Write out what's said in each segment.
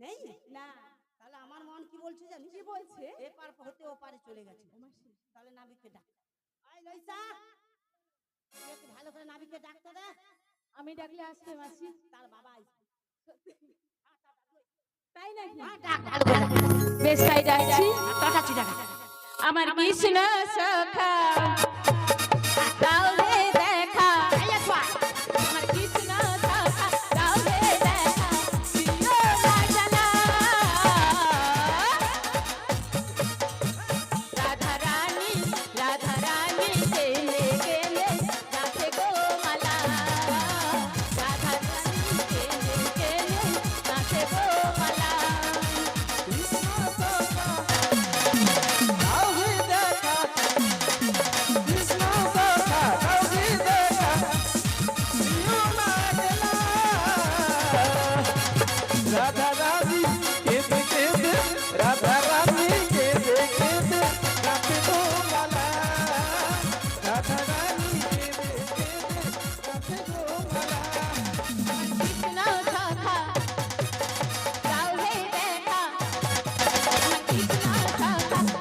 নেই না। তাহলে আমার মন কি বলছে জানিস? কি বলছে? এপার হতে ওপারে চলে গেছে। তাহলে নাবিককে ডাক। আয় লইসা, তুই একটু ভালো করে নাবিককে ডাকতে দে। আমি ডাকলে আসবে মাসি? তার বাবা আইছে। তাই নাকি? ডাক ভালো করে। বেশ তাই ডাকছি। টাটাচ্ছি ডাক। আমার কৃষ্ণ সখা দাও রে দেখা, আমার কৃষ্ণ সখা দাও রে দেখা, প্রিয় রাজনা রাধা রানী গেলে গেলে গাছে গো মালা, রাধা রানী গেলে গেলে গাছে গো মালা। রাধা রানী কেঁদে কেঁদে, রাধা রানী কেঁদে কেঁদে গাছে গো মালা, রাধা রানী কেঁদে কেঁদে গাছে গো মালা। কৃষ্ণ সখা দাও রে দেখা, কৃষ্ণ সখা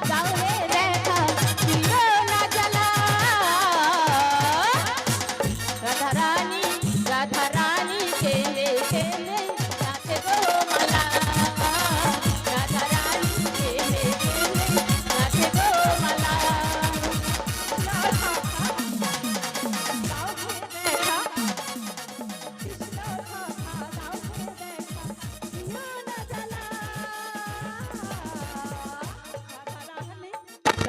দাও রে দেখা, প্রিয় না জ্বালা, রাধা রানী কেলে কেলে গাছে গো মালা, রাধা রানী কেলে কেলে গাছে গো মালা।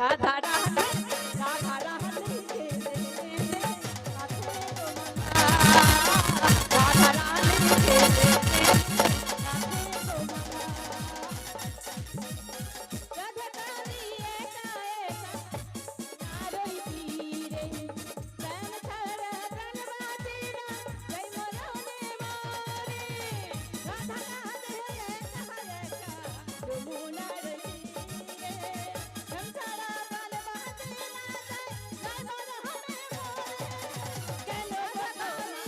রাধা রানী কেলে কেলে গাছে গো মালা, রাধা রানী কেলে কেলে গাছে গো মালা। রাধা রানী একা একা নারই তীরে, প্রাণ ছাড়া প্রাণ বাঁচে না, যাই মরণে মরে। রাধা রানী একা একা যমুনার তীরে, প্রাণ ছাড়া প্রাণ বাঁচে না, যাই মরণে মরে। কেন গো তুমি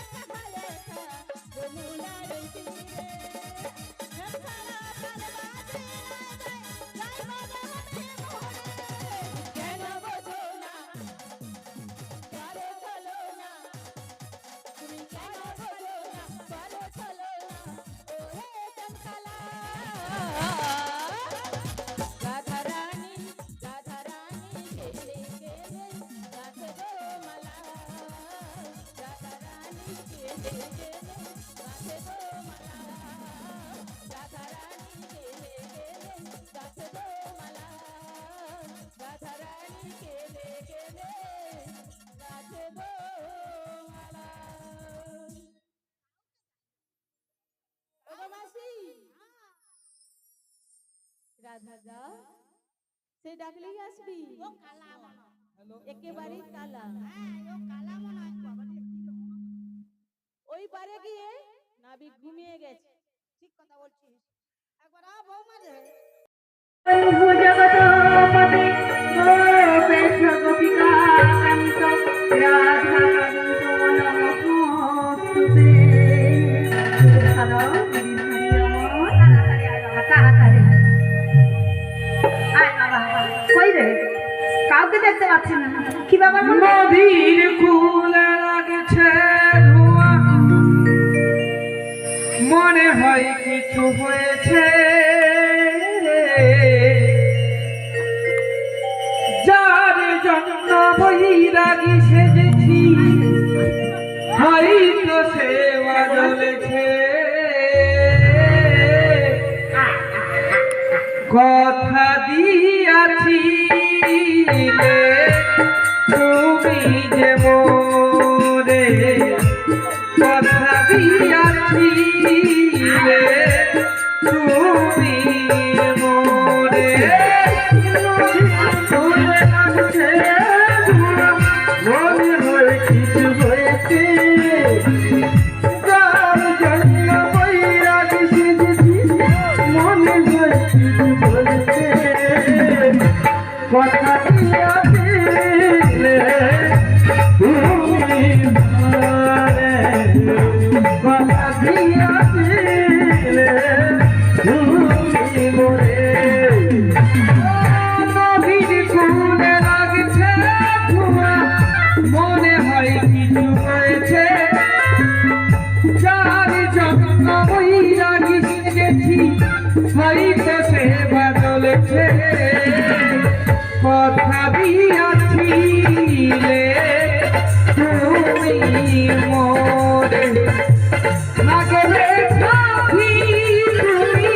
একা একা যমুনার তীরে, প্রাণ ছাড়া প্রাণ বাঁচে না, যাই মরণে মরে। কেন বোঝো না, কারো চলো না, তুমি কেন বোঝো না, কারো চলো না, ওরে চঞ্চলা। রাধা রানী গেলে গেলে গাছে গো মালা, রাধা রানী গেলে গেলে গাছে গো মালা, রাধা রানী গেলে গেলে গাছে গো মালা, রাধা রানী গেলে গেলে গাছে গো মালা। ওগো মাসি, রাধা দা সে ডাকলেই আসবি? ও কালা মনে হয়। একেবারেই কালা। হ্যাঁ, ও কালা মনে হয়। বাবা রে, কি রকম। ওই পারে গিয়ে নাবিক ঘুমিয়ে গেছে। ঠিক কথা বলছিস। একবার আ বৌমা রে। জগৎপতি গোপেশ গোপিকা কান্ত রাধাকান্ত নমস্তুতে। তাড়াতাড়ি আয় বাবা। কই রে? কাউকে দেখতে পাচ্ছি না। কি ব্যাপার? নদীর কূলে লাগছে ধোঁয়া, মনে হয় কিছু হয়েছে, যার জন্য বৈরাগী সেজেছি, হয়তো সেবা জ্বলেছে। কথা দিয়াছিলে তুমি যে মোরে, কথা দিয়াছিলে তুমি মোরে। মনে হয় কিছু হয়েছে, যার জন্য বৈরাগী সেজেছি, মনে হয় কিছু হয়েছে। কথা দিয়াছিলে তুমি মোরে লাগবে সাথী তুমি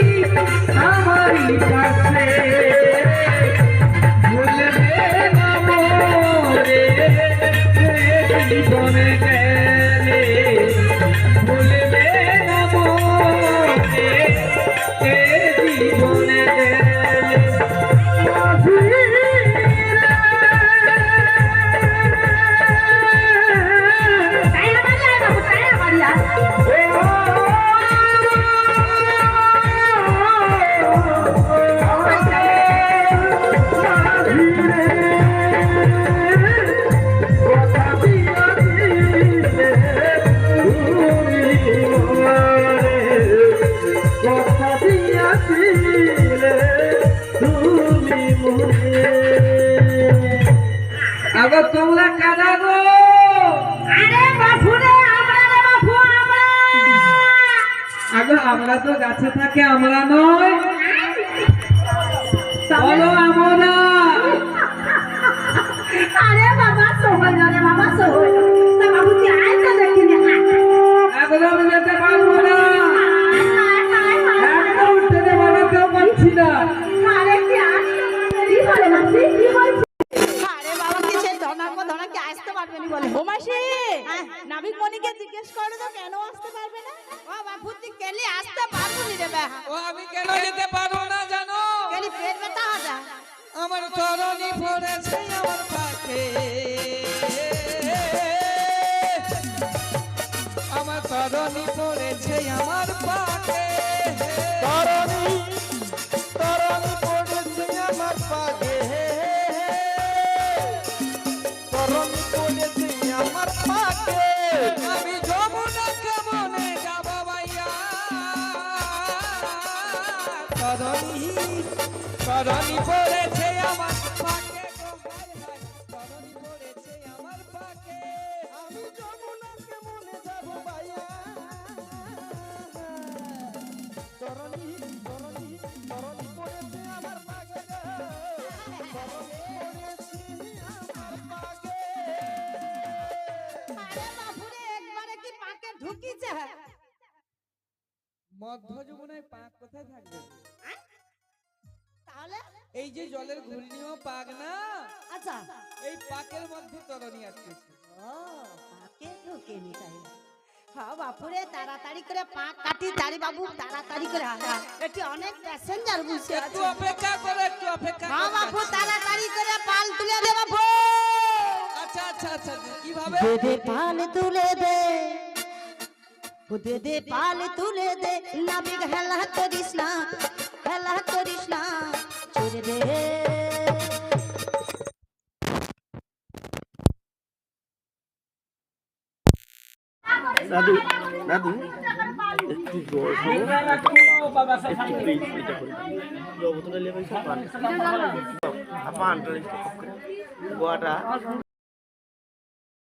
আমারই কাছে ভুলবে না মোরে জীবনে গেলে ভুলবে না মোরে জীবনে গেলে আগো তোমরা কারা গো? আরে বাপু রে, আমরা রে বাপু, আমরা। আগো আমরা তো গাছে থাকে, আমরা নয়। বলো আমরা। আরে বাবা সোহল রে বাবা সোহল, তা বাবু তুই আয় তো দেখিনি। এগুলো আমি যেতে পারবো না, একদম উঠতে বাড়াতেও পারছি না। আরে কি আসছে? কি বলে মাসি, কি বলছিস? আরে বাবা কি সেই ধনা কি আসতে পারবে না বলে? ও মাসি, হ্যাঁ। নাবিক মনিকে জিজ্ঞেস করো তো কেন আসতে পারবে না? ও বাপু তুই কেলি আসতে পারবো নি রে বেহা। ও আমি কেন যেতে পারবো না জানো? কেলি পেট ব্যথা হবে। আমার তরণী পড়েছে আমার পাখে, আমার তরণী পড়েছে আমার পাখে, তরণী তরণী পড়েছে আমার পাখে, তরণী পড়েছে আমার পাখে, আমি যমুনা কেমনে যাব ভাইয়া, তরণী তরণী পড়েছে আমার পাখে গো, হায় হায়, তরণী পড়েছে আমার পাখে, আমি যমুনা কেমনে যাব ভাইয়া, তরণী তরণী তরণী পড়েছে আমার পাখে গো, তরণী পড়েছে আমার পাখে। আরে বাপু রে একবারে কি পাকে ঢুকিছে। মধ্য যমুনায় পাক কোথায় থাকবে? তাহলে এই যে জলের ঘূর্ণিও পাক না, আচ্ছা এই পাকের মধ্যে তরণী আটকেছে। ও পাকে ঢুকেনি তাই। হ্যাঁ বাপুরে তাড়াতাড়ি করে পাক কাটি দাঁড়ি বাবু, তাড়াতাড়ি করে। এটি অনেক প্যাসেঞ্জার বসে একটু আছে। অপেক্ষা করো, একটু অপেক্ষা হ্যাঁ করো। বাপু তাড়াতাড়ি করে পাল তুলে দে বাপু। আচ্ছা আচ্ছা আচ্ছা, কিভাবে? দে দে পাল তুলে দে, ও দে দে পাল তুলে দে, নাবিক হেলা করিস না, হেলা করিস না, ছেড়ে দে। দাদু দাদু একটু জল জল বোতলে লেবে পান গোয়াটা